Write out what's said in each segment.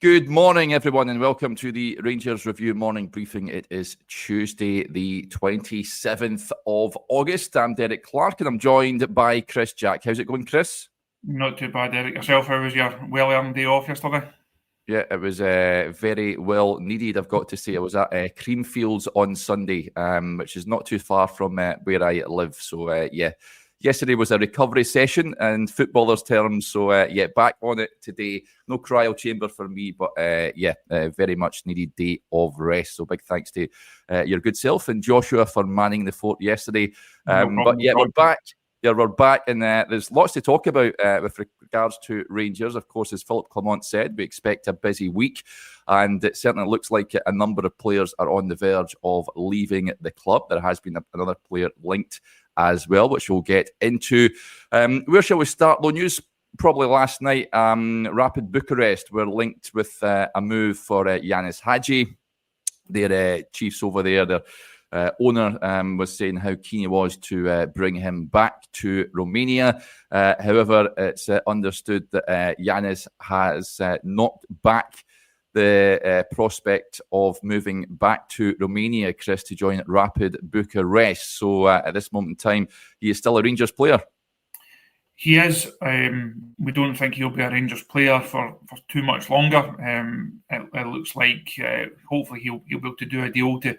Good morning, everyone, and welcome to the Rangers Review Morning Briefing. It is Tuesday, the 27th of August. I'm Derek Clark, and I'm joined by Chris Jack. How's it going, Chris? Not too bad, Derek. Yourself, how was your well-earned day off yesterday? Yeah, it was very well needed, I've got to say. I was at Creamfields on Sunday, which is not too far from where I live. So, yesterday was a recovery session in footballers' terms. So, back on it today. No cryo chamber for me, but very much needed day of rest. So, big thanks to your good self and Joshua for manning the fort yesterday. We're back. Yeah, we're back, and there's lots to talk about with regards to Rangers. Of course, as Philip Clement said, we expect a busy week, and it certainly looks like a number of players are on the verge of leaving the club. There has been another player linked as well, which we'll get into. Where shall we start, though? News probably last night, Rapid Bucharest were linked with a move for Yanis Hagi. Their chiefs over there, their owner was saying how keen he was to bring him back to Romania. However, it's understood that Yanis has knocked back the prospect of moving back to Romania, Chris, to join Rapid Bucharest. So at this moment in time, he is still a Rangers player. He is. We don't think he'll be a Rangers player for too much longer. It looks like hopefully he'll be able to do a deal to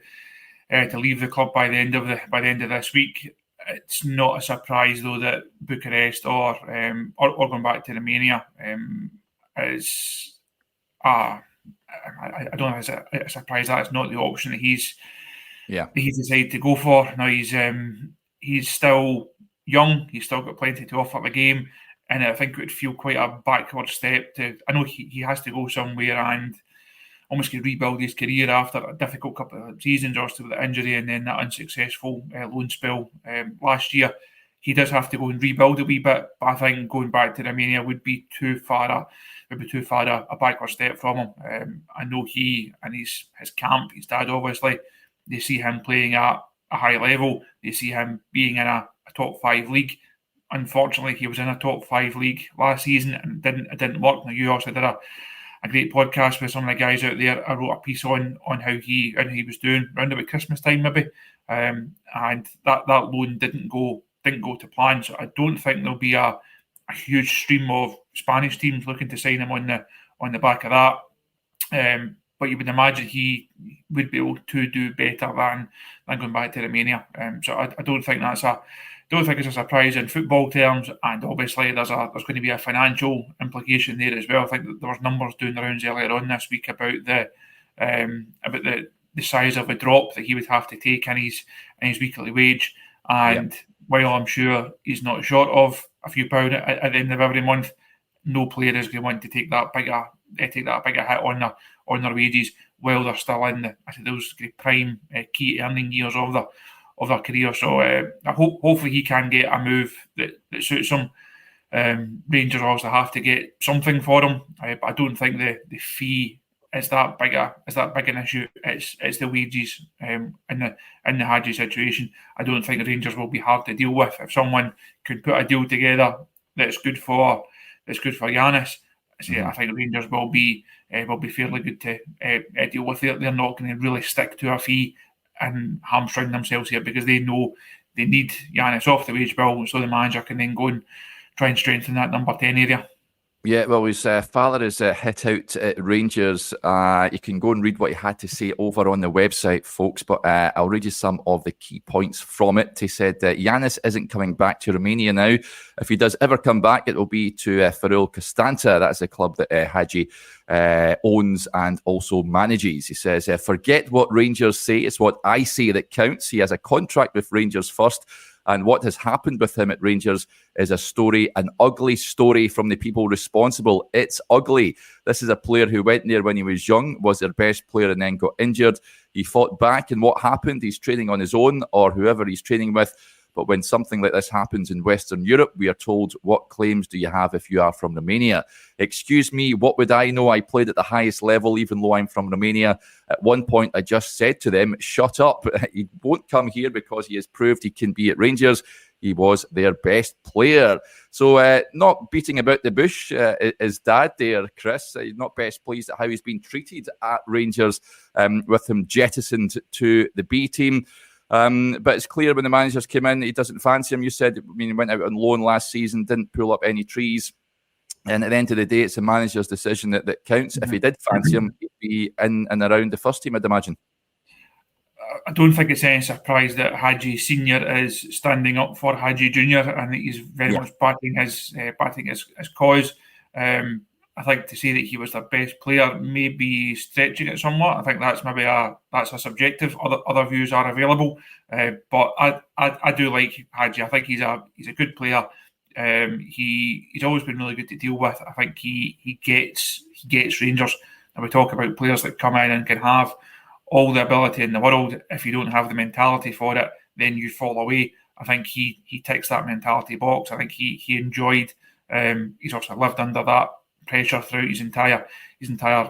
leave the club by the end of this week. It's not a surprise though that Bucharest or going back to Romania is. I don't know if it's a surprise that it's not the option that he's decided to go for. Now he's still young. He's still got plenty to offer the game, and I think it would feel quite a backward step to. I know he has to go somewhere and almost could rebuild his career after a difficult couple of seasons, also with the injury and then that unsuccessful loan spell last year. He does have to go and rebuild a wee bit, but I think going back to Romania would be too far a backward step from him. I know he and his camp, his dad obviously, they see him playing at a high level. They see him being in a top 5 league. Unfortunately, he was in a top 5 league last season and it didn't work. Now, you also did a great podcast with some of the guys out there. I wrote a piece on how he was doing around about Christmas time maybe, and that loan didn't go to plan. So I don't think there'll be a huge stream of Spanish teams looking to sign him on the back of that. But you would imagine he would be able to do better than going back to Romania. So I don't think it's a surprise in football terms, and obviously there's going to be a financial implication there as well. I think that there was numbers doing the rounds earlier on this week about the size of a drop that he would have to take in his weekly wage. And while I'm sure he's not short of a few pound at the end of every month, no player is going to want to take that bigger hit on their wages while they're still in those prime key earning years of their career. So hopefully he can get a move that suits him. Rangers also have to get something for him, but I don't think the fee is that big an issue. It's the wages in the Hagi situation. I don't think the Rangers will be hard to deal with. If someone could put a deal together that's good for Yanis, I think the Rangers will be fairly good to deal with. They're not going to really stick to a fee and hamstring themselves here because they know they need Yanis off the wage bill, so the manager can then go and try and strengthen that number 10 area. Yeah, well, his father is hit out at Rangers. You can go and read what he had to say over on the website, folks, but I'll read you some of the key points from it. He said that Yanis isn't coming back to Romania now. If he does ever come back, it will be to Ferul Constanta. That's a club that Hagi owns and also manages. He says, forget what Rangers say. It's what I say that counts. He has a contract with Rangers first. And what has happened with him at Rangers is a story, an ugly story from the people responsible. It's ugly. This is a player who went there when he was young, was their best player and then got injured. He fought back, and what happened? He's training on his own, or whoever he's training with But when something like this happens in Western Europe, we are told, what claims do you have if you are from Romania? Excuse me, what would I know? I played at the highest level, even though I'm from Romania. At one point, I just said to them, shut up. He won't come here because he has proved he can be at Rangers. He was their best player. So not beating about the bush is dad there, Chris. He's not best pleased at how he's been treated at Rangers with him jettisoned to the B team. But it's clear when the managers came in, he doesn't fancy him. You said, he went out on loan last season, didn't pull up any trees. And at the end of the day, it's the manager's decision that counts. If he did fancy him, he'd be in and around the first team, I'd imagine. I don't think it's any surprise that Hagi Senior is standing up for Hagi Junior. I think he's very much backing his cause. I think to say that he was their best player may be stretching it somewhat. I think that's maybe that's a subjective. Other views are available, but I do like Hagi. I think he's a good player. He's always been really good to deal with. I think he gets Rangers. And we talk about players that come in and can have all the ability in the world. If you don't have the mentality for it, then you fall away. I think he ticks that mentality box. I think he enjoyed. He's also lived under that pressure throughout his entire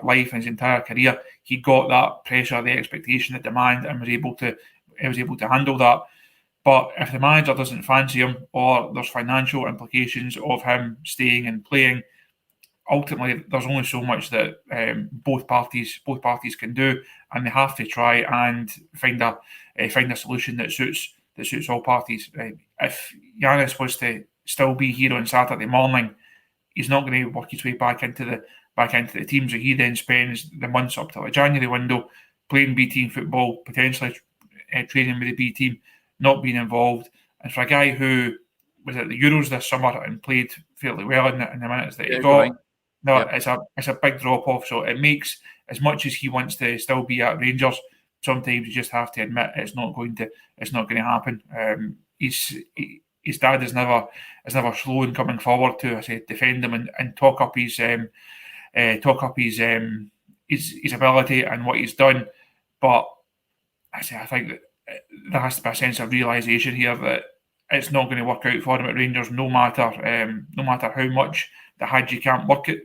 life and his entire career. He got that pressure, the expectation, the demand, and was able to handle that. But if the manager doesn't fancy him, or there's financial implications of him staying and playing, ultimately there's only so much that both parties can do, and they have to try and find a solution that suits all parties. If Giannis was to still be here on Saturday morning, he's not going to work his way back into the team. So he then spends the months up till the January window playing B team football, potentially training with the B team, not being involved. And for a guy who was at the Euros this summer and played fairly well in the minutes that he got, it's a big drop off. So it makes, as much as he wants to still be at Rangers, sometimes you just have to admit it's not going to happen. His dad is never slow in coming forward to defend him and talk up his ability and what he's done. But I think that there has to be a sense of realisation here that it's not going to work out for him at Rangers, no matter how much the Hagi can't work at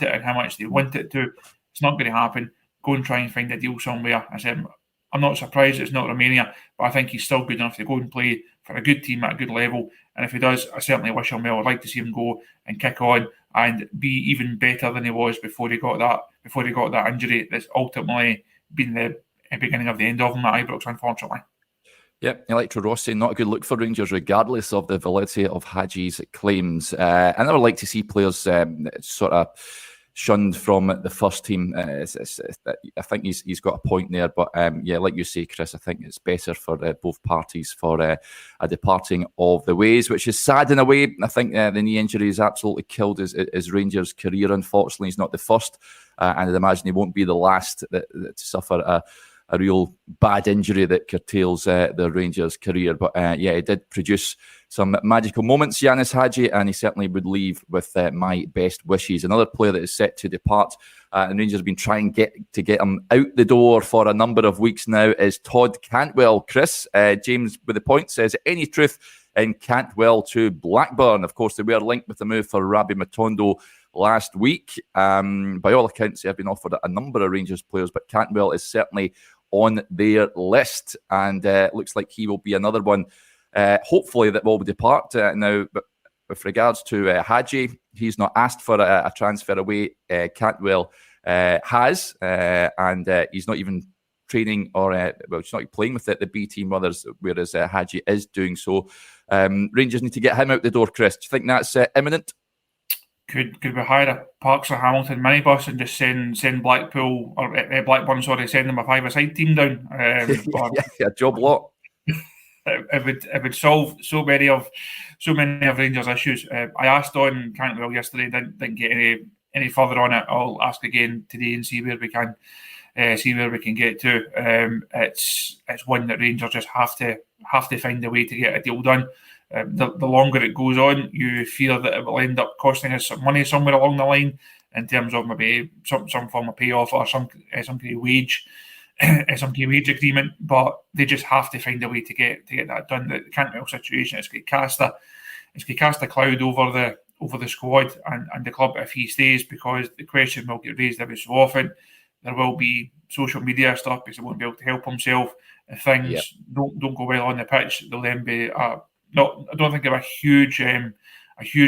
it and how much they want it to. It's not going to happen. Go and try and find a deal somewhere. I said, I'm not surprised it's not Romania, but I think he's still good enough to go and play for a good team at a good level. And if he does, I certainly wish him well. I'd like to see him go and kick on and be even better than he was before he got that injury that's ultimately been the beginning of the end of him at Ibrox, unfortunately. Yep, Electro Rossi, not a good look for Rangers, regardless of the validity of Hagi's claims. I never like to see players sort of shunned from the first team. I think he's got a point there, but like you say, Chris, I think it's better for both parties for a departing of the ways, which is sad in a way. I think the knee injury has absolutely killed his Rangers career. Unfortunately, he's not the first, and I'd imagine he won't be the last to suffer a real bad injury that curtails the Rangers' career. But he did produce some magical moments, Giannis Hagi, and he certainly would leave with my best wishes. Another player that is set to depart, and Rangers have been trying to get him out the door for a number of weeks now, is Todd Cantwell. Chris, James with the point says, any truth in Cantwell to Blackburn? Of course, they were linked with the move for Rabbi Matondo last week. By all accounts, they have been offered a number of Rangers players, but Cantwell is certainly on their list, and looks like he will be another one, hopefully, that will depart now. But with regards to Hagi, he's not asked for a transfer away. Cantwell has, and he's not even training or he's not playing with the B team, whereas Hagi is doing so. Rangers need to get him out the door, Chris. Do you think that's imminent? Could we hire a Parks or Hamilton minibus and just send Blackpool or Blackburn? Sorry, send them a 5-a-side team down. A job lot. It would solve so many of Rangers' issues. I asked on Cantwell yesterday, didn't get any further on it. I'll ask again today and see where we can get to. It's one that Rangers just have to find a way to get a deal done. The longer it goes on, you fear that it will end up costing us some money somewhere along the line in terms of maybe some form of payoff or some kind of wage some wage agreement, but they just have to find a way to get that done. The Cantwell situation, it's going to cast a cloud over the squad and the club if he stays, because the question will get raised every so often. There will be social media stuff because he won't be able to help himself. If things don't go well on the pitch, there'll then be I don't think of a huge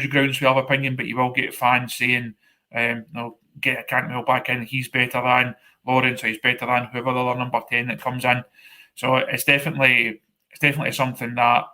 groundswell of opinion, but you will get fans saying, get a Cantwell back in, he's better than Lawrence, or he's better than whoever the other number 10 that comes in. So it's definitely something that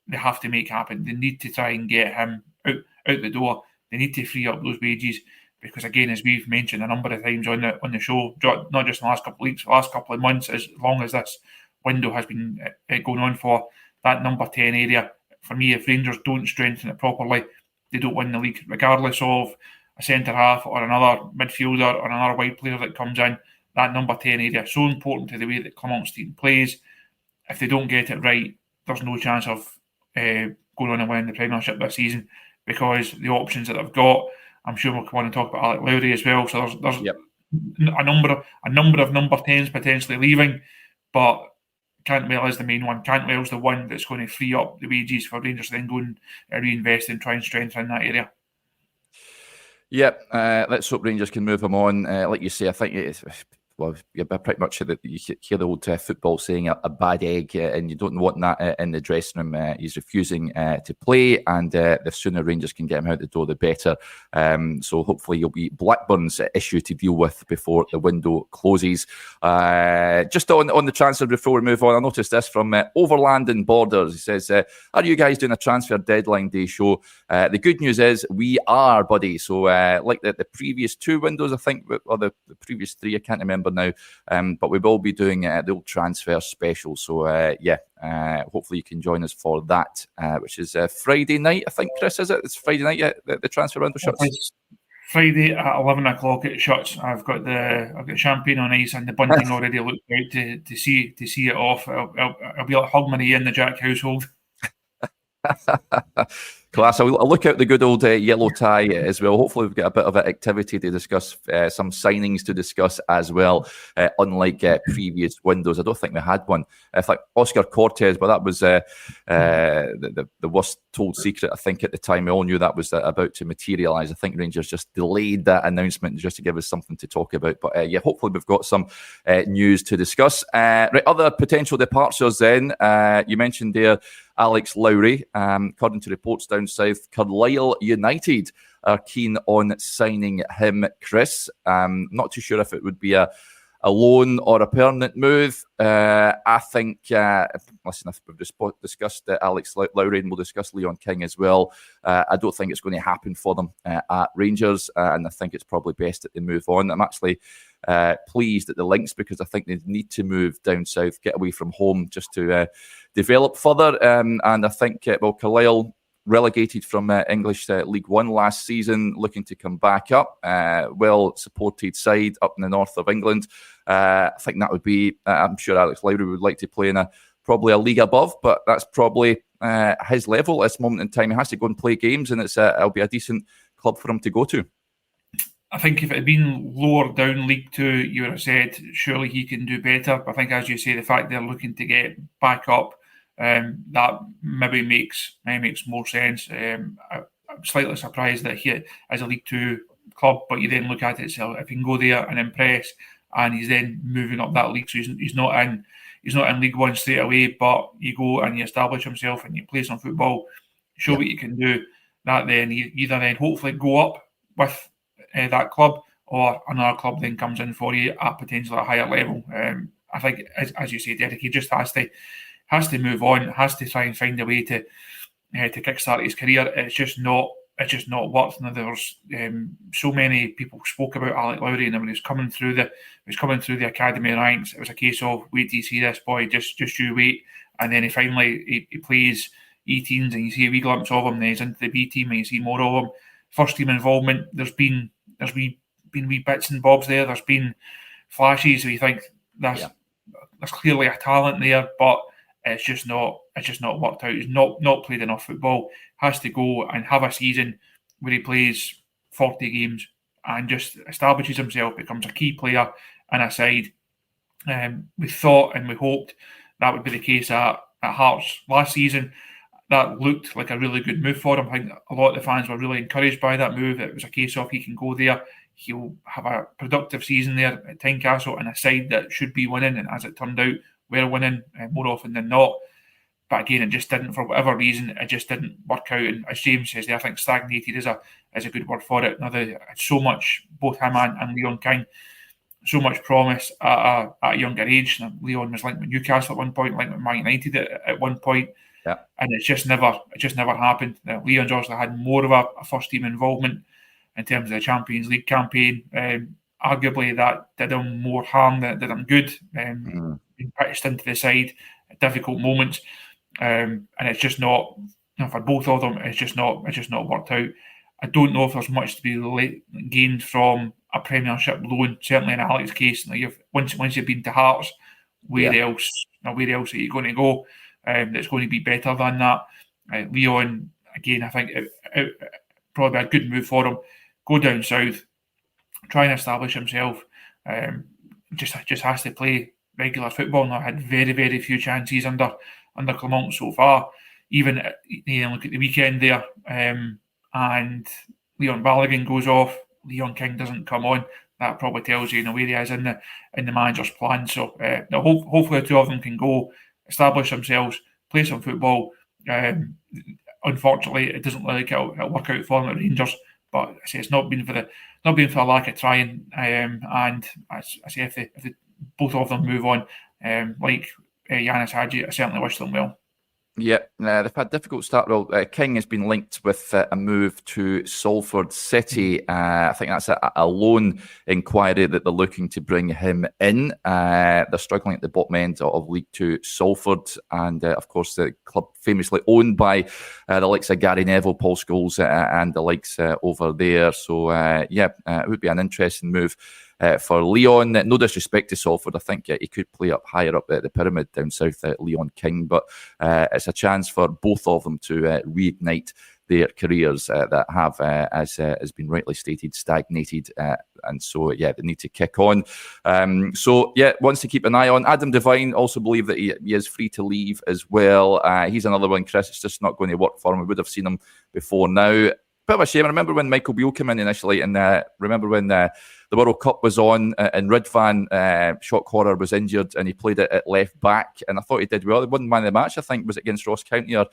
they have to make happen. They need to try and get him out the door. They need to free up those wages, because again, as we've mentioned a number of times on the show, not just in the last couple of weeks, the last couple of months, as long as this window has been going on for, that number 10 area, for me, if Rangers don't strengthen it properly, they don't win the league, regardless of a centre-half or another midfielder or another wide player that comes in. That number 10 area is so important to the way that Clement Stein plays. If they don't get it right, there's no chance of going on and winning the Premiership this season, because the options that they've got, I'm sure we'll come on and talk about Alec Lowry as well. So there's a number of number 10s potentially leaving, but Cantwell is the main one. Cantwell's the one that's going to free up the wages for Rangers to then go and reinvest and try and strengthen that area. Yep, let's hope Rangers can move him on. Like you say, I think it's... Well, you're pretty much you hear the old football saying a bad egg, and you don't want that in the dressing room. He's refusing to play, and the sooner Rangers can get him out the door, the better. So hopefully you'll be Blackburn's issue to deal with before the window closes. Just on the transfer before we move on, I noticed this from Overland and Borders. He says, are you guys doing a transfer deadline day show? The good news is we are, buddy. So like the previous two windows, I think, or the previous three, I can't remember now, but we will be doing the old transfer special. So hopefully you can join us for that, which is Friday night, I think. Chris, is it? It's Friday night. The transfer window shuts. It's Friday at 11 o'clock. It shuts. I've got champagne on ice and the bunting already looked out to see it off. I'll be like Hogmanay in the Jack household. Class. I'll look out the good old yellow tie as well. Hopefully we've got a bit of activity to discuss, some signings to discuss as well, unlike previous windows. I don't think we had one. In fact, Oscar Cortez, but that was the worst told secret, I think, at the time. We all knew that was about to materialise. I think Rangers just delayed that announcement just to give us something to talk about. But hopefully we've got some news to discuss. Right, other potential departures then. You mentioned there Alex Lowry. According to reports down south, Carlisle United are keen on signing him, Chris. Not too sure if it would be a loan or a permanent move. I think, listen, if we've discussed Alex Lowry, and we'll discuss Leon King as well, I don't think it's going to happen for them at Rangers, and I think it's probably best that they move on. I'm actually pleased at the links, because I think they need to move down south, get away from home, just to develop further. And I think, Carlisle, relegated from English League One last season, looking to come back up. Well-supported side up in the north of England. I think that would be, I'm sure Alex Lowry would like to play in probably a league above, but that's probably his level at this moment in time. He has to go and play games, and it'll be a decent club for him to go to. I think if it had been lower down League Two, you would have said surely he can do better. But I think, as you say, the fact they're looking to get back up, that maybe makes more sense. I'm slightly surprised that he is a League Two club, but you then look at it, so if he can go there and impress, and he's then moving up that league, so he's not in League One straight away, but you go and you establish himself and you play some football, show what you can do. That then either then hopefully go up with that club, or another club then comes in for you at potentially a higher level. I think, as you say, Derek, he just has to move on, has to try and find a way to kickstart his career. It's just not worked. Now, there was so many people spoke about Alec Lowry, and when he was coming through the academy ranks, it was a case of wait till you see this boy, just you wait, and then he plays E-teens and you see a wee glimpse of him, then he's into the B team and you see more of him. First team involvement, there's been wee bits and bobs there. There's been flashes where you think there's clearly a talent there, but it's just not worked out. He's not played enough football. Has to go and have a season where he plays 40 games and just establishes himself, becomes a key player in a side, We thought and we hoped that would be the case at Hearts last season. That looked like a really good move for him. I think a lot of the fans were really encouraged by that move. It was a case of he can go there, he'll have a productive season there at Tynecastle and a side that should be winning, and as it turned out, we're winning more often than not. But again, it just didn't, for whatever reason, it just didn't work out. And as James says, I think stagnated is a good word for it. Now, so much, both him and Leon King, so much promise at a younger age. Leon was linked with Newcastle at one point, linked with Man United at one point. Yeah. And it just never happened. Leon's also had more of a first team involvement in terms of the Champions League campaign. Arguably, that did him more harm than did him good. Being pitched into the side at difficult moments, and it's just not, for both of them. It's just not worked out. I don't know if there's much to be gained from a Premiership loan. Certainly in Alex's case, once you've been to Hearts, where else are you going to go? That's going to be better than that. Leon, again, I think it probably a good move for him. Go down south, try and establish himself. Just has to play regular football. Now, had very, very few chances under Clement so far. Even look at the weekend there, and Leon Balogun goes off. Leon King doesn't come on. That probably tells you where he is in the manager's plan. So hopefully the two of them can go, establish themselves, play some football. Unfortunately, it doesn't look like it'll work out for them at Rangers. But I say it's not been for a lack of trying. And I say if both of them move on, like Yanis Hagi, I certainly wish them well. Yeah, they've had a difficult start. Well, King has been linked with a move to Salford City. I think that's a loan inquiry that they're looking to bring him in. They're struggling at the bottom end of League Two Salford. And, of course, the club famously owned by the likes of Gary Neville, Paul Scholes and the likes over there. So, it would be an interesting move. For Leon, no disrespect to Salford, I think he could play up higher up the pyramid down south, Leon King, but it's a chance for both of them to reignite their careers that have, as has been rightly stated, stagnated, and so they need to kick on. Wants to keep an eye on. Adam Devine also believe that he is free to leave as well. He's another one, Chris. It's just not going to work for him. We would have seen him before now. Bit of a shame. I remember when Michael Beale came in initially, and remember when the World Cup was on and Ridvan Shock Horror was injured and he played it at left back, and I thought he did well. He won man of the match, I think, was it against Ross County or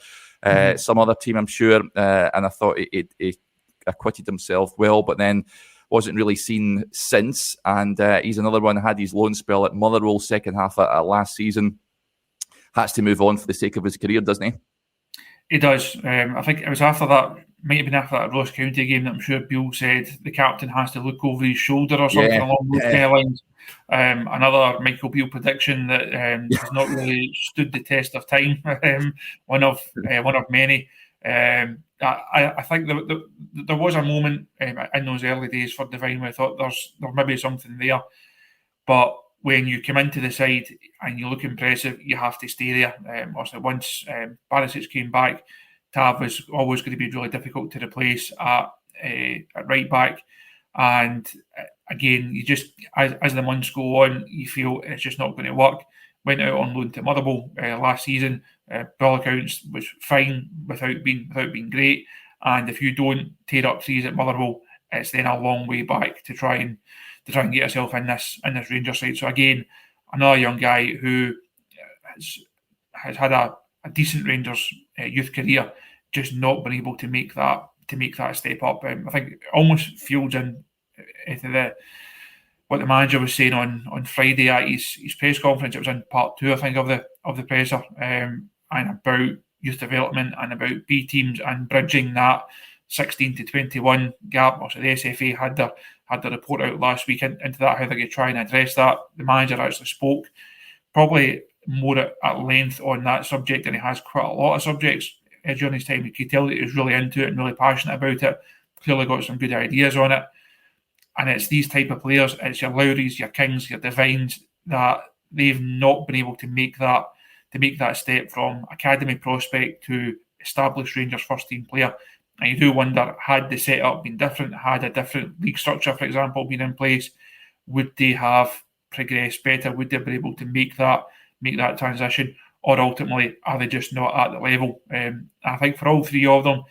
some other team, I'm sure, and I thought he acquitted himself well, but then wasn't really seen since, and he's another one, had his loan spell at Motherwell second half of last season. Has to move on for the sake of his career, doesn't he? He does. I think it was after that, might have been after that Ross County game, that I'm sure Beale said the captain has to look over his shoulder or something along those kind of lines. Another Michael Beale prediction that has not really stood the test of time. One of many. I think there was a moment in those early days for Devine where I thought there may be something there, but when you come into the side and you look impressive, you have to stay there. Also, once Barisic came back, Tav was always going to be really difficult to replace at right back. And again, you just, as the months go on, you feel it's just not going to work. Went out on loan to Motherwell last season. By all accounts, was fine without being great. And if you don't tear up threes at Motherwell, it's then a long way back to try and get yourself in this Rangers side. So again, another young guy who has had a decent Rangers youth career, just not been able to make that step up. I think it almost feels into what the manager was saying on Friday at his press conference. It was in part 2, I think, of the presser, and about youth development and about B teams and bridging that 16 to 21 gap. Also, the SFA had the report out last week into that, how they're going to try and address that. The manager actually spoke probably more at length on that subject than he has quite a lot of subjects during his time. You could tell that he was really into it and really passionate about it. Clearly got some good ideas on it. And it's these type of players, it's your Lowrys, your Kings, your Devines, that they've not been able to make that step from academy prospect to established Rangers first team player. And you do wonder, had the setup been different, had a different league structure, for example, been in place, would they have progress better? Would they be able to make that transition, or ultimately are they just not at the level? I think for all three of them,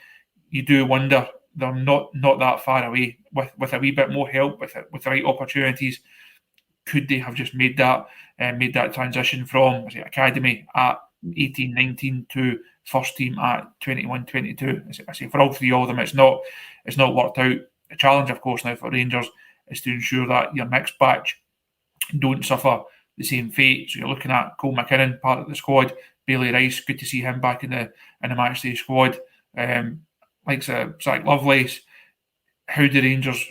you do wonder they're not that far away. With a wee bit more help, with the right opportunities, could they have just made that transition from academy at 18, 19 to first team at 21, 22? I say for all three of them, it's not worked out. The challenge, of course, now for Rangers is to ensure that your next batch don't suffer the same fate. So you're looking at Cole McKinnon, part of the squad. Bailey Rice, good to see him back in the matchday squad. Like Zach Lovelace. How do Rangers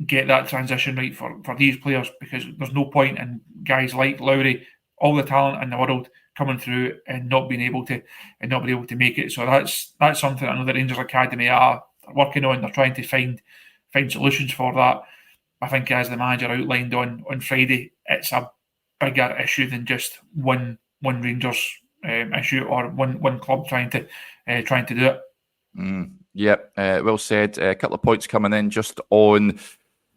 get that transition right for these players? Because there's no point in guys like Lowry, all the talent in the world, coming through and not being able to make it. So that's something I know the Rangers Academy are working on. They're trying to find solutions for that. I think, as the manager outlined on Friday, it's a bigger issue than just one Rangers issue or one club trying to do it. Yep, well said. A couple of points coming in just on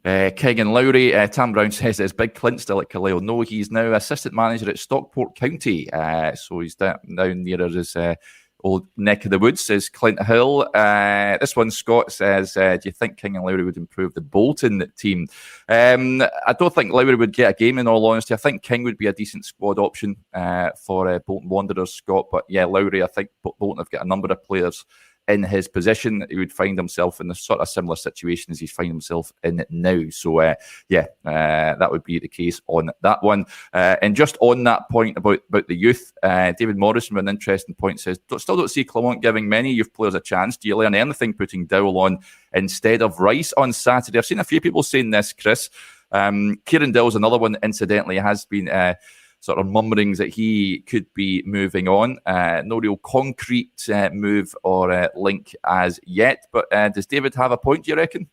King and Lowry. Tam Brown says, is Big Clint still at Carlisle? No, he's now assistant manager at Stockport County. So he's down nearer his old neck of the woods, says Clint Hill. This one, Scott says, do you think King and Lowry would improve the Bolton team? I don't think Lowry would get a game, in all honesty. I think King would be a decent squad option for Bolton Wanderers, Scott. But yeah, Lowry, I think Bolton have got a number of players in his position. He would find himself in the sort of similar situation as he's finding himself in now. So, that would be the case on that one. And just on that point about the youth, David Morrison, with an interesting point, says, still don't see Clermont giving many youth players a chance. Do you learn anything putting Dowell on instead of Rice on Saturday? I've seen a few people saying this, Chris. Kieran Dowell's another one, incidentally, has been sort of mumblings that he could be moving on. No real concrete move or link as yet. But does David have a point, do you reckon?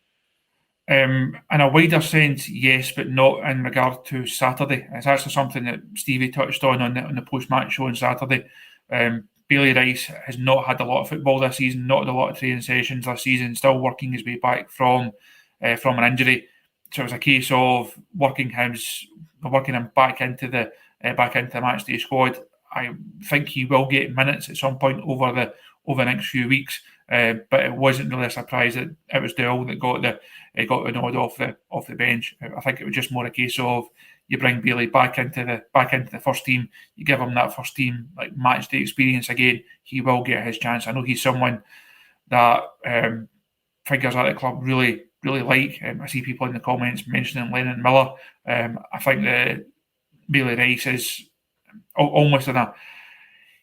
In a wider sense, yes, but not in regard to Saturday. It's actually something that Stevie touched on the post-match show on Saturday. Bailey Rice has not had a lot of football this season, not had a lot of training sessions this season, still working his way back from an injury. So it was a case of working him back into the matchday squad. I think he will get minutes at some point over the next few weeks, but it wasn't really a surprise that it was Dowell that got the nod off the bench. I think it was just more a case of you bring Bailey back into the first team, you give him that first team like matchday experience again. He will get his chance. I know he's someone that figures at the club really like. I see people in the comments mentioning Lennon Miller. I think that Bailey Rice is almost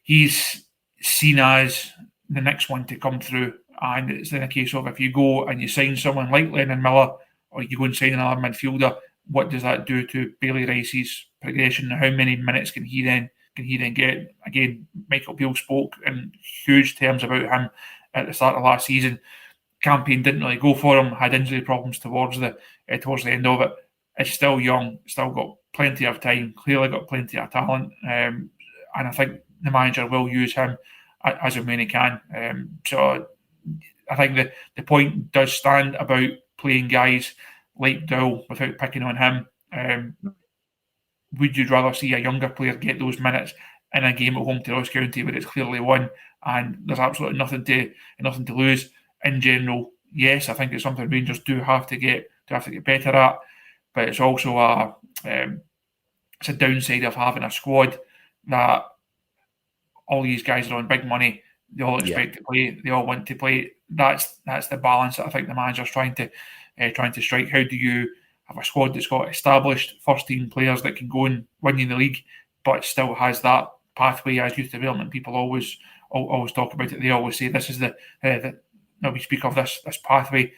he's seen as the next one to come through, and it's in a case of if you go and you sign someone like Lennon Miller, or you go and sign another midfielder, what does that do to Bailey Rice's progression? How many minutes can he then get? Again, Michael Beale spoke in huge terms about him at the start of last season. Campaign didn't really go for him, had injury problems towards the end of it. It's still young, still got plenty of time, clearly got plenty of talent, and I think the manager will use him as and when he can. So I think the point does stand about playing guys like Dowell without picking on him. Would you rather see a younger player get those minutes in a game at home to Ross County where it's clearly won and there's absolutely nothing to lose? In general, yes, I think it's something Rangers do have to get better at, but it's also it's a downside of having a squad that all these guys are on big money. They all expect to play. They all want to play. That's the balance that I think the manager's trying to strike. How do you have a squad that's got established first team players that can go and win you the league, but still has that pathway as youth development? People always talk about it. They always say this is we speak of this pathway.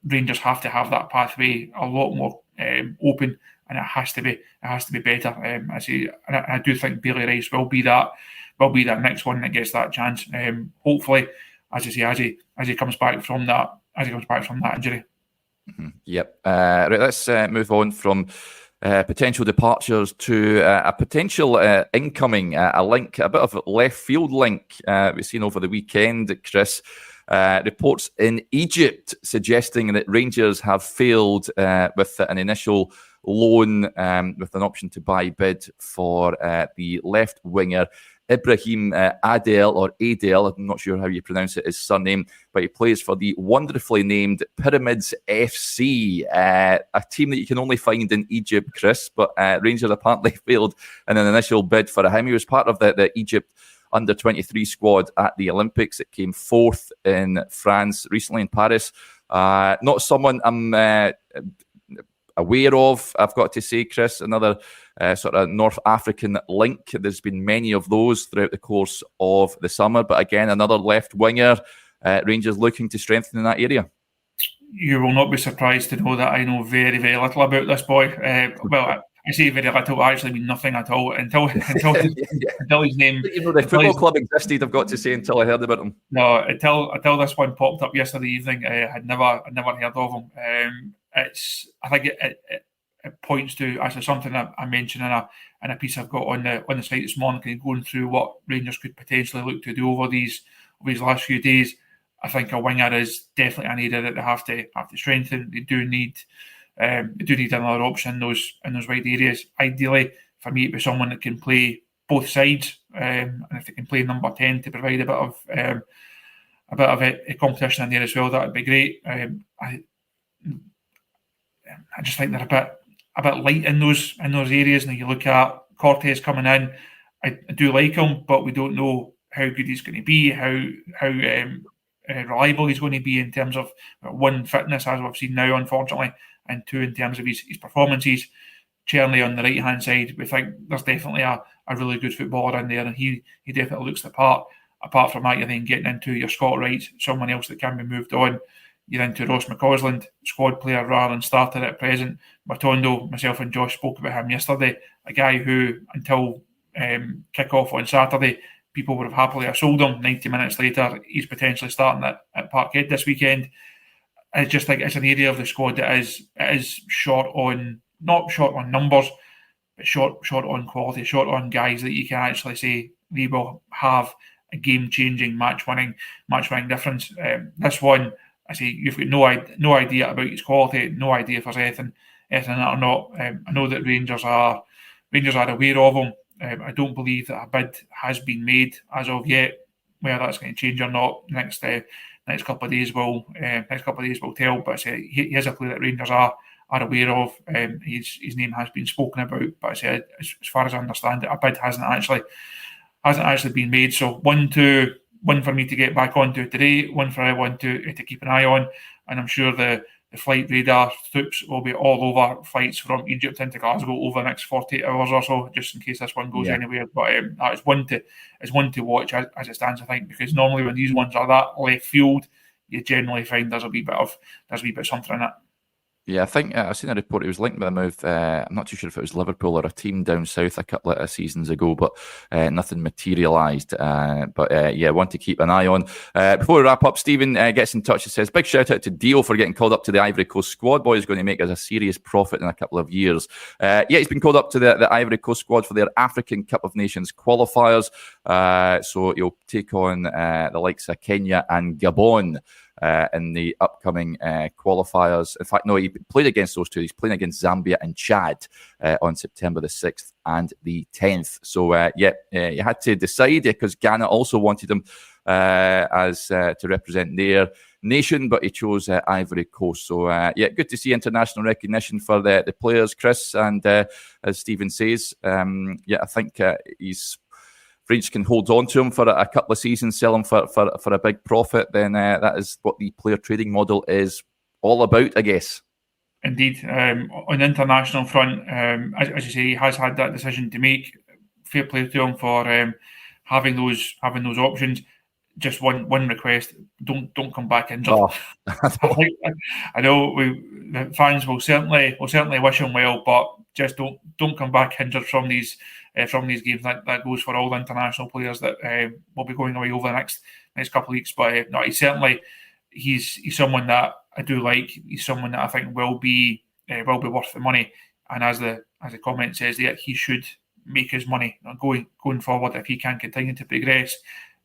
Rangers have to have that pathway a lot more open, and it has to be better. I do think Bailey Rice will be that next one that gets that chance. Hopefully, as I say, as he comes back from that injury. Mm-hmm. Yep. Right. Let's move on from potential departures to a potential incoming, a link, a bit of a left field link we've seen over the weekend, Chris. Reports in Egypt suggesting that Rangers have failed with an initial loan with an option to buy bid for the left winger Ibrahim Adel, or Adel, I'm not sure how you pronounce it, his surname, but he plays for the wonderfully named Pyramids FC, a team that you can only find in Egypt, Chris, but Rangers apparently failed in an initial bid for him. He was part of the Egypt under-23 squad at the Olympics. It came fourth in France recently in Paris. Not someone I'm aware of, I've got to say, Chris. Another sort of North African link. There's been many of those throughout the course of the summer, but again, another left winger. Rangers looking to strengthen in that area. You will not be surprised to know that I know very, very little about this boy. Well, I say very little. I actually mean nothing at all until his name. You know, the football club existed, I've got to say, until I heard about him. No, until this one popped up yesterday evening, I had never heard of him. I think it points to actually something I mentioned in a piece I've got on the site this morning, going through what Rangers could potentially look to do over these last few days. I think a winger is definitely an area that they have to strengthen. They do need another option in those wide areas. Ideally, for me, it'd be someone that can play both sides, and if they can play number 10 to provide a bit of a competition in there as well, that would be great. I just think they're a bit light in those areas. And you look at Cortez coming in, I do like him, but we don't know how good he's going to be, how reliable he's going to be in terms of, one, fitness, as we've seen now, unfortunately, and two, in terms of his performances. Charlie on the right hand side, we think there's definitely a really good footballer in there, and he definitely looks the part. Apart from that, you're then getting into your Scott Wright, someone else that can be moved on. You're into Ross McCausland, squad player rather than starter at present. Matondo, myself and Josh spoke about him yesterday, a guy who, until kick-off on Saturday, people would have happily sold him. 90 minutes later, he's potentially starting at Parkhead this weekend. I just think it's an area of the squad that is short on, not short on numbers, but short on quality, short on guys that you can actually say they will have a game-changing, match-winning difference. This one, I say, you've got no idea about his quality, no idea if there's anything in it or not. I know that Rangers are aware of him. I don't believe that a bid has been made as of yet. Whether that's going to change or not, next couple of days will tell. But I say he is a player that Rangers are aware of. His name has been spoken about. But I say, as far as I understand it, a bid hasn't actually been made. So one for me to get back onto today, one for everyone to keep an eye on, and I'm sure the flight radar troops will be all over flights from Egypt into Glasgow over the next 48 hours or so, just in case this one goes anywhere. But it's one to watch as it stands, I think, because normally when these ones are that left field, you generally find there's a wee bit something in it. Yeah, I think I've seen a report. It was linked with a move. I'm not too sure if it was Liverpool or a team down south a couple of seasons ago, but nothing materialised. Want to keep an eye on. Before we wrap up, Stephen gets in touch and says, big shout out to Dio for getting called up to the Ivory Coast squad. Boy is going to make us a serious profit in a couple of years. He's been called up to the Ivory Coast squad for their African Cup of Nations qualifiers. So he'll take on the likes of Kenya and Gabon in the upcoming qualifiers. In fact, no, he played against those two. He's playing against Zambia and Chad on September the 6th and the 10th. So, you had to decide because Ghana also wanted him to represent their nation, but he chose Ivory Coast. So, good to see international recognition for the players, Chris. And as Stephen says, I think he's... Rangers can hold on to him for a couple of seasons, sell him for a big profit, then that is what the player trading model is all about, I guess. Indeed. On the international front, as you say, he has had that decision to make. Fair play to him for having those options. Just one request: don't come back injured. Oh. I know the fans will certainly wish him well, but just don't come back injured from these games. That goes for all the international players that will be going away over the next couple of weeks. But no, he's someone that I do like. He's someone that I think will be worth the money. And as the comment says there, he should make his money going forward if he can continue to progress.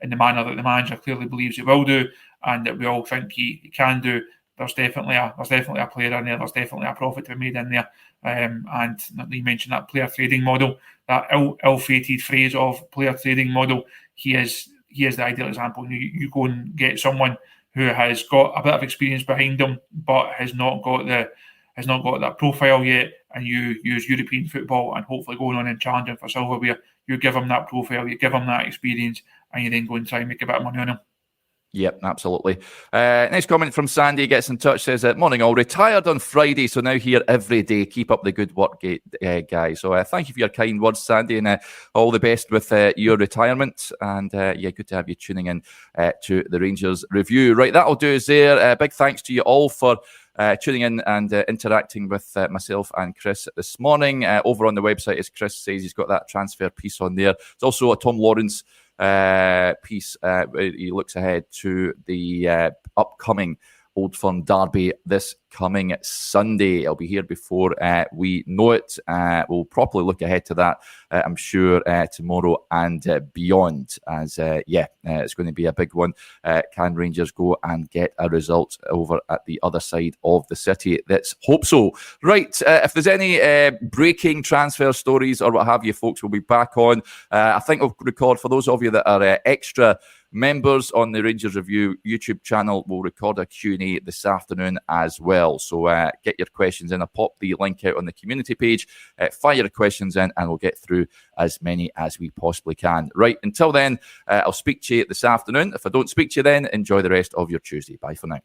in the manner that the manager clearly believes he will do, and that we all think he can do, there's definitely a player in there. There's definitely a profit to be made in there. And you mentioned that player trading model, that ill-fated phrase of player trading model. He is the ideal example. You go and get someone who has got a bit of experience behind them, but has not got that profile yet, and you use European football and hopefully going on and challenging for silverware. You give him that profile, you give him that experience, and you then go and try and make a bit of money on him. Yep, absolutely. Next comment from Sandy, gets in touch, says, morning all, retired on Friday, so now here every day. Keep up the good work, guys. So thank you for your kind words, Sandy, and all the best with your retirement. And good to have you tuning in to the Rangers Review. Right, that'll do us there. Big thanks to you all for tuning in and interacting with myself and Chris this morning. Over on the website, as Chris says, he's got that transfer piece on there. There's also a Tom Lawrence piece where he looks ahead to the upcoming Old Firm derby this coming Sunday. It'll be here before we know it. We'll properly look ahead to that, I'm sure, tomorrow and beyond, as it's going to be a big one. Can Rangers go and get a result over at the other side of the city? Let's hope so. Right, if there's any breaking transfer stories or what have you, folks, we'll be back on. I think we'll record, for those of you that are extra members on the Rangers Review YouTube channel, will record a Q&A this afternoon as well. So get your questions in. I'll pop the link out on the community page. Fire your questions in and we'll get through as many as we possibly can. Right, until then, I'll speak to you this afternoon. If I don't speak to you then, enjoy the rest of your Tuesday. Bye for now.